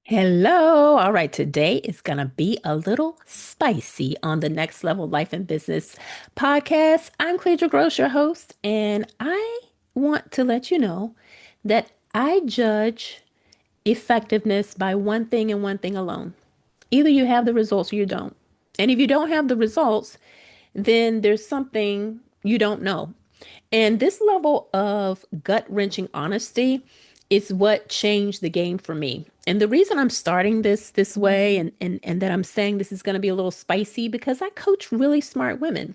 Hello. All right. Today is going to be a little spicy on the Next Level Life and Business podcast. I'm Cledra Gross, your host, and I want to let you know that I judge effectiveness by one thing and one thing alone. Either you have the results or you don't. And if you don't have the results, then there's something you don't know. And this level of gut wrenching honesty is what changed the game for me. And the reason I'm starting this way and that I'm saying this is going to be a little spicy because I coach really smart women.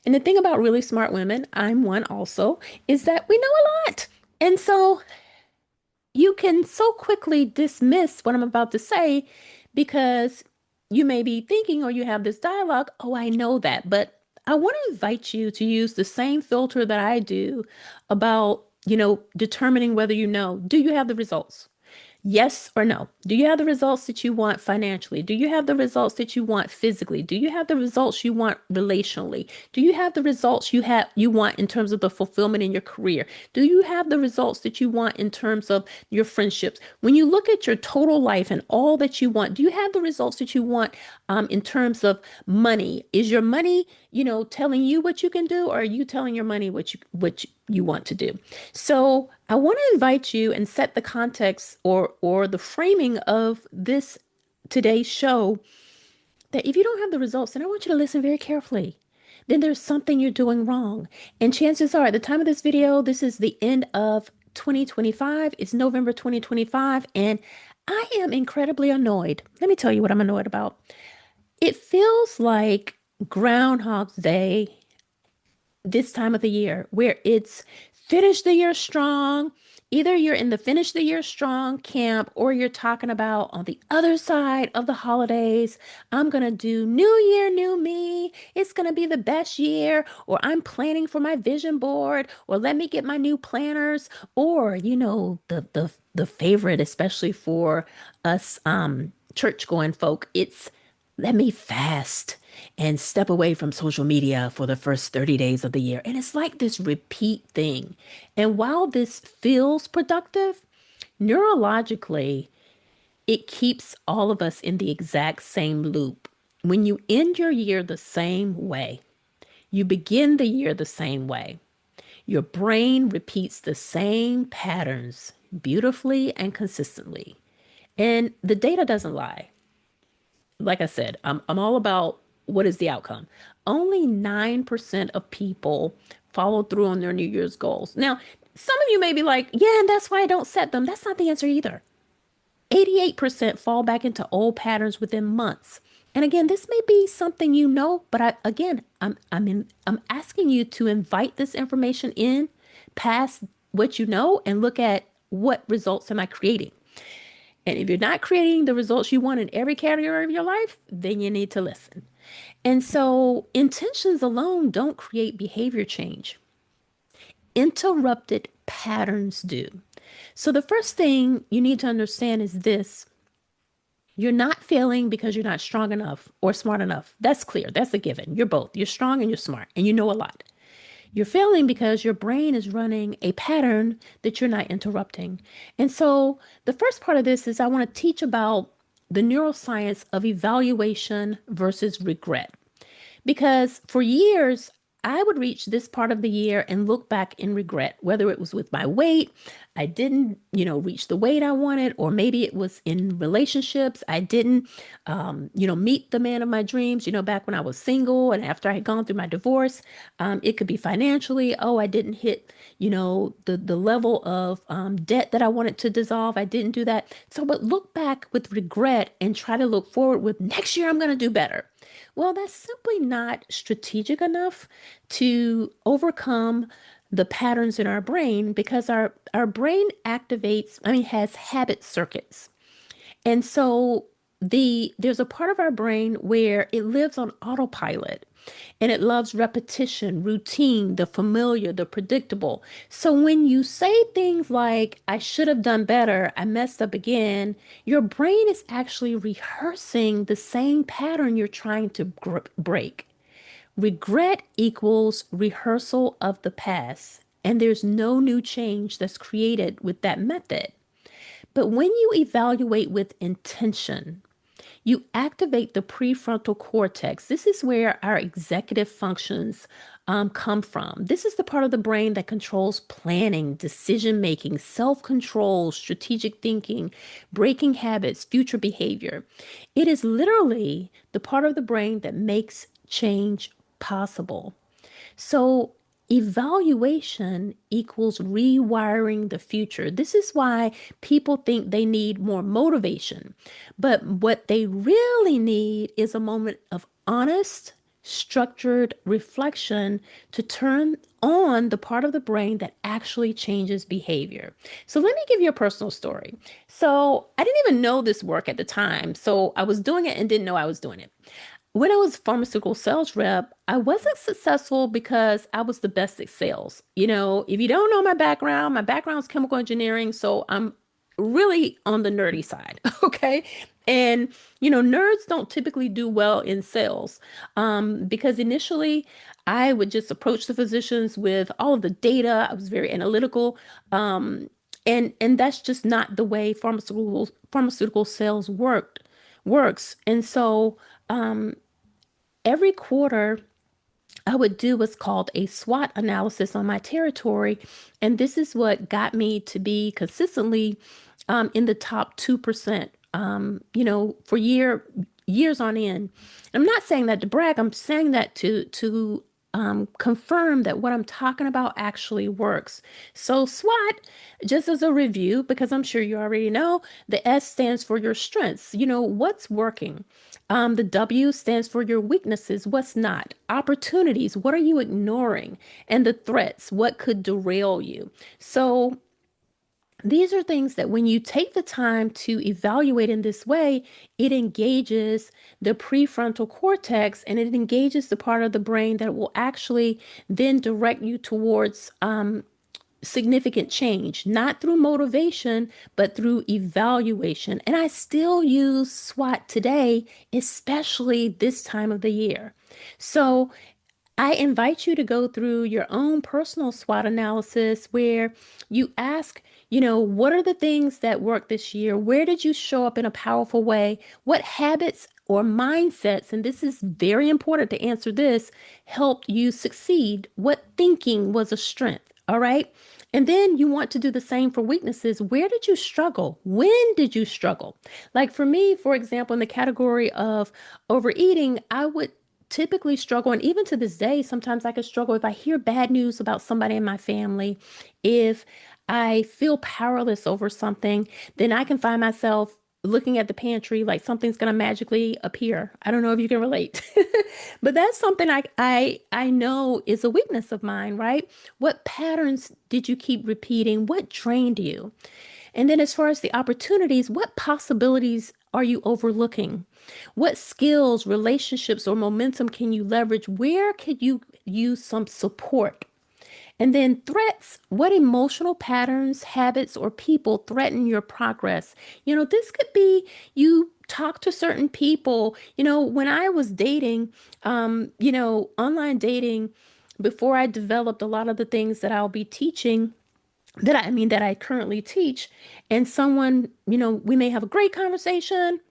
And the thing about really smart women, I'm one also, is that we know a lot. And so you can so quickly dismiss what I'm about to say because you may be thinking or you have this dialogue, oh, I know that. But I want to invite you to use the same filter that I do about, determining whether you know, do you have the results? Yes or no? Do you have the results that you want financially? Do you have the results that you want physically? Do you have the results you want relationally? Do you have the results you want in terms of the fulfillment in your career? Do you have the results that you want in terms of your friendships? When you look at your total life and all that you want, do you have the results that you want in terms of money? Is your money, telling you what you can do, or are you telling your money what you want to do? So I want to invite you and set the context or the framing of this today's show that if you don't have the results, then I want you to listen very carefully. Then there's something you're doing wrong. And chances are, at the time of this video, this is the end of 2025. It's November 2025, and I am incredibly annoyed. Let me tell you what I'm annoyed about. It feels like Groundhog's Day this time of the year where it's finish the year strong. Either you're in the finish the year strong camp or you're talking about on the other side of the holidays, I'm going to do new year, new me. It's going to be the best year, or I'm planning for my vision board, or let me get my new planners, or the favorite, especially for us church going folk, it's let me fast and step away from social media for the first 30 days of the year. And it's like this repeat thing. And while this feels productive, neurologically, it keeps all of us in the exact same loop. When you end your year the same way, you begin the year the same way. Your brain repeats the same patterns beautifully and consistently. And the data doesn't lie. Like I said, I'm all about what is the outcome. Only 9% of people follow through on their New Year's goals. Now, some of you may be like, yeah, and that's why I don't set them. That's not the answer either. 88% fall back into old patterns within months. And again, this may be something you know, but I'm asking you to invite this information in past what you know and look at what results am I creating. And if you're not creating the results you want in every category of your life, then you need to listen. And so intentions alone don't create behavior change. Interrupted patterns do. So the first thing you need to understand is this. You're not failing because you're not strong enough or smart enough. That's clear. That's a given. You're both. You're strong and you're smart and you know a lot. You're failing because your brain is running a pattern that you're not interrupting. And so the first part of this is I want to teach about the neuroscience of evaluation versus regret. Because for years, I would reach this part of the year and look back in regret, whether it was with my weight, I didn't, reach the weight I wanted, or maybe it was in relationships. I didn't, meet the man of my dreams, back when I was single and after I had gone through my divorce. It could be financially. Oh, I didn't hit, the level of debt that I wanted to dissolve. I didn't do that. So, but look back with regret and try to look forward with next year, I'm going to do better. Well, that's simply not strategic enough to overcome the patterns in our brain because our brain has habit circuits. And so there's a part of our brain where it lives on autopilot and it loves repetition, routine, the familiar, the predictable. So when you say things like, I should have done better, I messed up again, your brain is actually rehearsing the same pattern you're trying to break. Regret equals rehearsal of the past, and there's no new change that's created with that method. But when you evaluate with intention, you activate the prefrontal cortex. This is where our executive functions come from. This is the part of the brain that controls planning, decision making, self control, strategic thinking, breaking habits, future behavior. It is literally the part of the brain that makes change possible. So, evaluation equals rewiring the future. This is why people think they need more motivation. But what they really need is a moment of honest, structured reflection to turn on the part of the brain that actually changes behavior. So, let me give you a personal story. So, I didn't even know this work at the time. So, I was doing it and didn't know I was doing it. When I was pharmaceutical sales rep, I wasn't successful because I was the best at sales. If you don't know my background is chemical engineering, so I'm really on the nerdy side, okay? And nerds don't typically do well in sales because initially I would just approach the physicians with all of the data. I was very analytical, and that's just not the way pharmaceutical sales works. And so every quarter, I would do what's called a SWOT analysis on my territory. And this is what got me to be consistently in the top 2%, for years on end. I'm not saying that to brag. I'm saying that to confirm that what I'm talking about actually works. So SWOT, just as a review, because I'm sure you already know, the S stands for your strengths. What's working. The W stands for your weaknesses, what's not, opportunities, what are you ignoring, and the threats, what could derail you. So these are things that when you take the time to evaluate in this way, it engages the prefrontal cortex and it engages the part of the brain that will actually then direct you towards significant change, not through motivation, but through evaluation. And I still use SWOT today, especially this time of the year. So I invite you to go through your own personal SWOT analysis where you ask, what are the things that worked this year? Where did you show up in a powerful way? What habits or mindsets, and this is very important to answer this, helped you succeed? What thinking was a strength? All right. And then you want to do the same for weaknesses. Where did you struggle? When did you struggle? Like for me, for example, in the category of overeating, I would typically struggle, and even to this day, sometimes I could struggle if I hear bad news about somebody in my family, if I feel powerless over something, then I can find myself looking at the pantry like something's going to magically appear. I don't know if you can relate. But that's something I know is a weakness of mine, right? What patterns did you keep repeating? What drained you? And then, as far as the opportunities, what possibilities are you overlooking? What skills, relationships, or momentum can you leverage? Where could you use some support? And then threats, what emotional patterns, habits, or people threaten your progress? This could be you talk to certain people. When I was dating, online dating, before I developed a lot of the things that I'll be teaching, that I currently teach, and someone, we may have a great conversation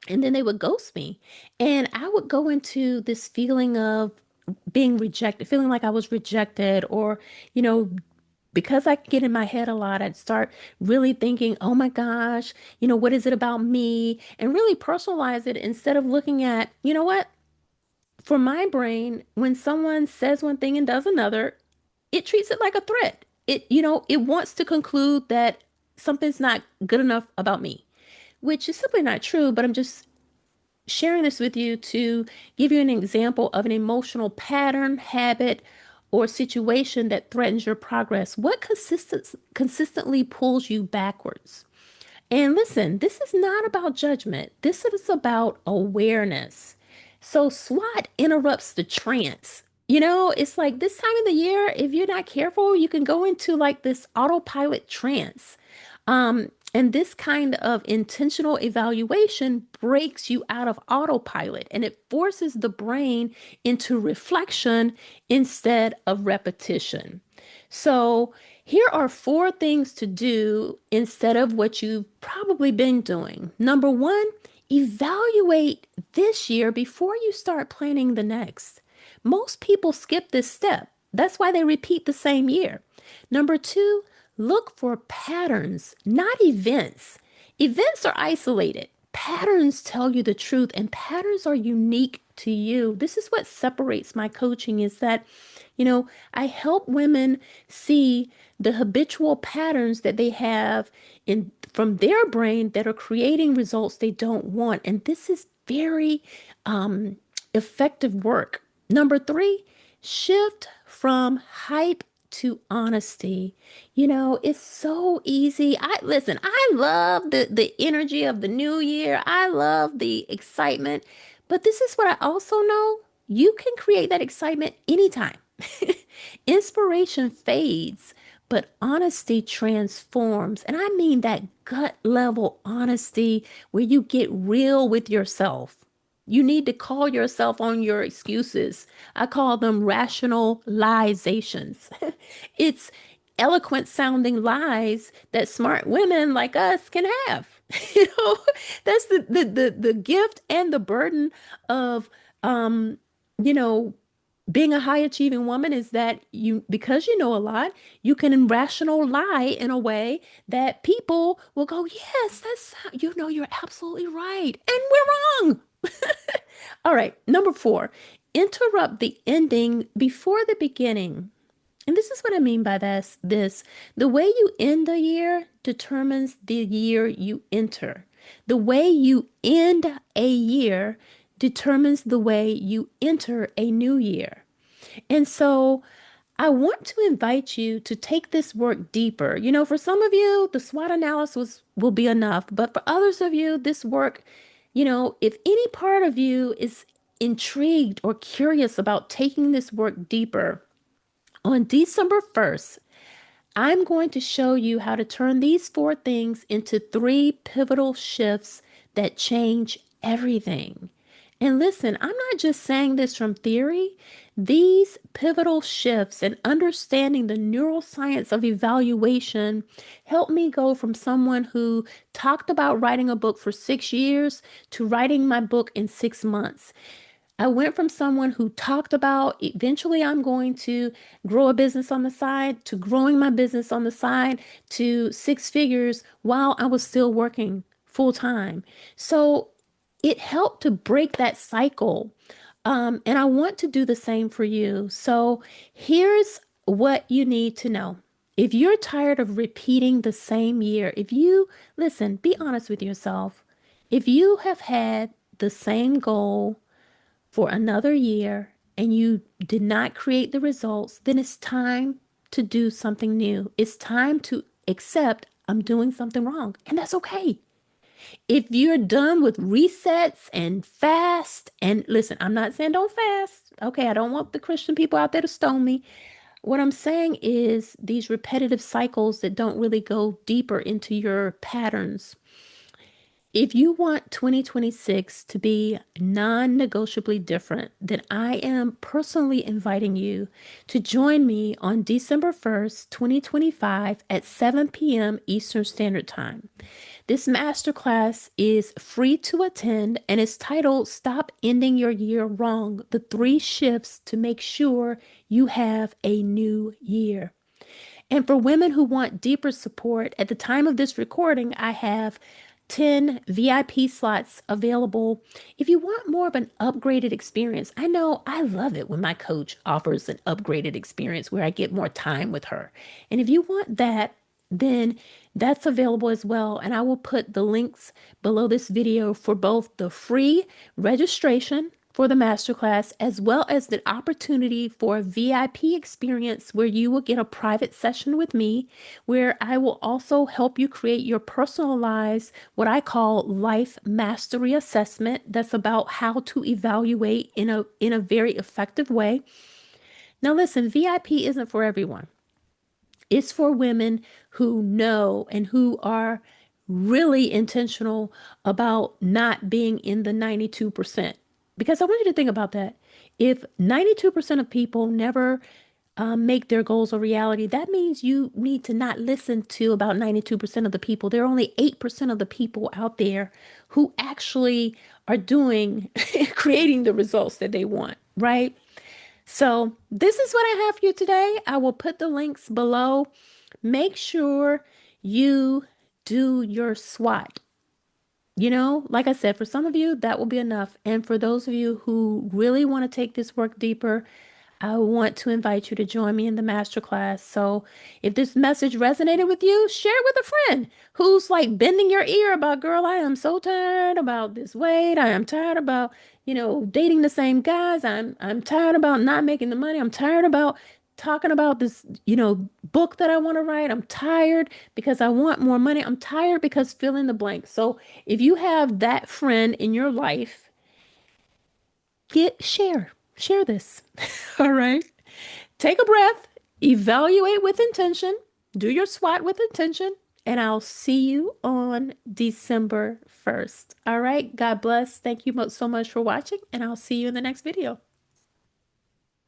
and then they would ghost me. And I would go into this feeling of being rejected, feeling like I was rejected, or, you know, because I get in my head a lot, I'd start really thinking, oh my gosh, what is it about me? And really personalize it instead of looking at, what? For my brain, when someone says one thing and does another, it treats it like a threat. It wants to conclude that something's not good enough about me, which is simply not true. But I'm just sharing this with you to give you an example of an emotional pattern, habit, or situation that threatens your progress. What consistently pulls you backwards? And listen, this is not about judgment. This is about awareness. So SWOT interrupts the trance. It's like this time of the year, if you're not careful, you can go into like this autopilot trance. And this kind of intentional evaluation breaks you out of autopilot and it forces the brain into reflection instead of repetition. So Here are four things to do instead of what you've probably been doing. Number one, evaluate this year before you start planning the next. Most people skip this step. That's why they repeat the same year. Number two, look for patterns, not events. Events are isolated. Patterns tell you the truth, and patterns are unique to you. This is what separates my coaching is that, I help women see the habitual patterns that they have in from their brain that are creating results they don't want. And this is very effective work. Number three, shift from hype to honesty. It's so easy. I love the energy of the new year. I love the excitement. But this is what I also know. You can create that excitement anytime. Inspiration fades, but honesty transforms. And I mean that gut level honesty where you get real with yourself. You need to call yourself on your excuses. I call them rationalizations. It's eloquent sounding lies that smart women like us can have. You know, that's the gift and the burden of you know, being a high achieving woman is that because you know a lot, you can rational lie in a way that people will go, yes, you're absolutely right. And we're wrong. All right. Number four, interrupt the ending before the beginning. And this is what I mean by this. The way you end the year determines the year you enter. The way you end a year determines the way you enter a new year. And so I want to invite you to take this work deeper. For some of you, the SWOT analysis will be enough, but for others of you, this work, if any part of you is intrigued or curious about taking this work deeper, on December 1st, I'm going to show you how to turn these four things into three pivotal shifts that change everything. And listen, I'm not just saying this from theory. These pivotal shifts and understanding the neuroscience of evaluation helped me go from someone who talked about writing a book for 6 years to writing my book in 6 months. I went from someone who talked about eventually I'm going to grow a business on the side to growing my business on the side to six figures while I was still working full time. So it helped to break that cycle. And I want to do the same for you. So here's what you need to know. If you're tired of repeating the same year, listen, be honest with yourself. If you have had the same goal, for another year and you did not create the results, then it's time to do something new. It's time to accept I'm doing something wrong, and that's okay. If you're done with resets and fast, and listen, I'm not saying don't fast. Okay, I don't want the Christian people out there to stone me. What I'm saying is these repetitive cycles that don't really go deeper into your patterns. If you want 2026 to be non negotiably different, then I am personally inviting you to join me on December 1st, 2025 at 7 p.m. Eastern Standard Time. This masterclass is free to attend and is titled Stop Ending Your Year Wrong: The Three Shifts to Make Sure You Have a New Year. And for women who want deeper support, at the time of this recording, I have 10 VIP slots available. If you want more of an upgraded experience, I know I love it when my coach offers an upgraded experience where I get more time with her. And if you want that, then that's available as well. And I will put the links below this video for both the free registration for the masterclass, as well as the opportunity for a VIP experience where you will get a private session with me, where I will also help you create your personalized, what I call life mastery assessment. That's about how to evaluate in a very effective way. Now, listen, VIP isn't for everyone. It's for women who know and who are really intentional about not being in the 92%. Because I want you to think about that. If 92% of people never make their goals a reality. That means you need to not listen to about 92% of the people. There are only 8% of the people out there who actually are doing, creating the results that they want, right? So, this is what I have for you today. I will put the links below. Make sure you do your SWOT. Like I said, for some of you, that will be enough. And for those of you who really want to take this work deeper, I want to invite you to join me in the masterclass. So, if this message resonated with you, share it with a friend who's like bending your ear about, girl, I am so tired about this weight. I am tired about, dating the same guys. I'm tired about not making the money. I'm tired about talking about this, book that I want to write. I'm tired because I want more money. I'm tired because fill in the blank. So, if you have that friend in your life, share this. All right. Take a breath, evaluate with intention, do your SWOT with intention, and I'll see you on December 1st. All right. God bless. Thank you so much for watching, and I'll see you in the next video.